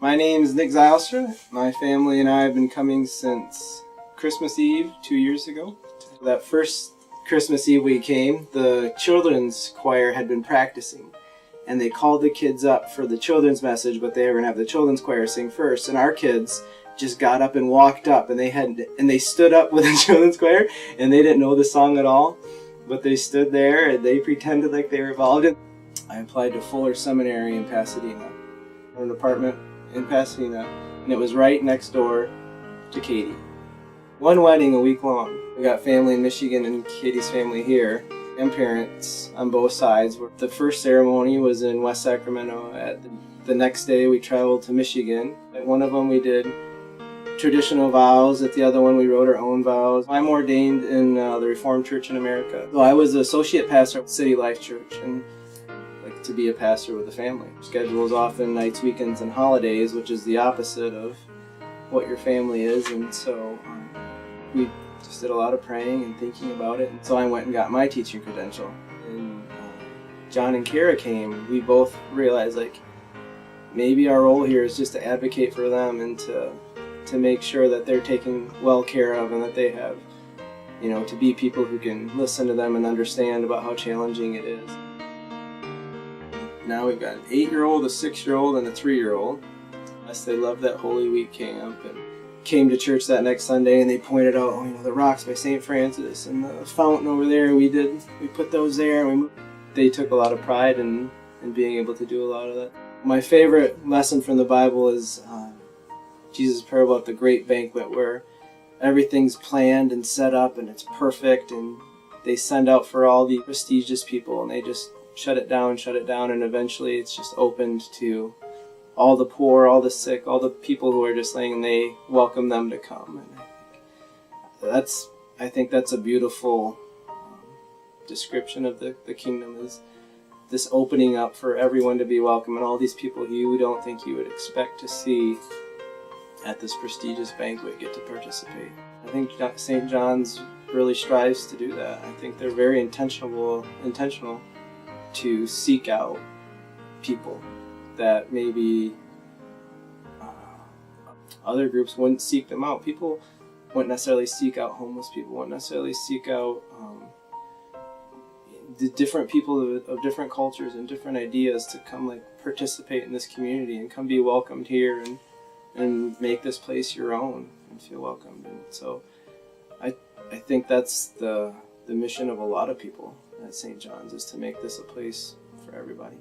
My name is Nick Zylstra. My family and I have been coming since Christmas Eve 2 years ago. That first Christmas Eve we came, the children's choir had been practicing, and they called the kids up for the children's message, but they were going to have the children's choir sing first, and our kids just got up and walked up, and they stood up with the children's choir, and they didn't know the song at all, but they stood there and they pretended like they were involved. I applied to Fuller Seminary in Pasadena, an apartment in Pasadena, and it was right next door to Katie. One wedding a week long. We got family in Michigan and Katie's family here, and parents on both sides. The first ceremony was in West Sacramento. The next day we traveled to Michigan. At one of them we did traditional vows. At the other one we wrote our own vows. I'm ordained in the Reformed Church in America. So I was associate pastor at City Life Church, and like to be a pastor with a family. Schedule is often nights, weekends, and holidays, which is the opposite of what your family is, and so we just did a lot of praying and thinking about it. And so I went and got my teaching credential. And John and Kara came. We both realized like maybe our role here is just to advocate for them and to make sure that they're taken well care of, and that they have, to be people who can listen to them and understand about how challenging it is. Now we've got an 8-year-old, a 6-year-old, and a 3-year-old. Yes, they loved that Holy Week camp and came to church that next Sunday, and they pointed out, the rocks by St. Francis and the fountain over there. We put those there, and they took a lot of pride in being able to do a lot of that. My favorite lesson from the Bible is Jesus' parable about the great banquet, where everything's planned and set up and it's perfect, and they send out for all the prestigious people, and they just shut it down, and eventually it's just opened to all the poor, all the sick, all the people who are just laying, and they welcome them to come. And I think that's a beautiful description of the kingdom, is this opening up for everyone to be welcome, and all these people you don't think you would expect to see at this prestigious banquet get to participate. I think St. John's really strives to do that. I think they're very intentional to seek out people that maybe other groups wouldn't seek them out. People wouldn't necessarily seek out homeless people, wouldn't necessarily seek out the different people of different cultures and different ideas to come participate in this community and come be welcomed here and make this place your own and feel welcomed. And so I think that's the mission of a lot of people at St. John's, is to make this a place for everybody.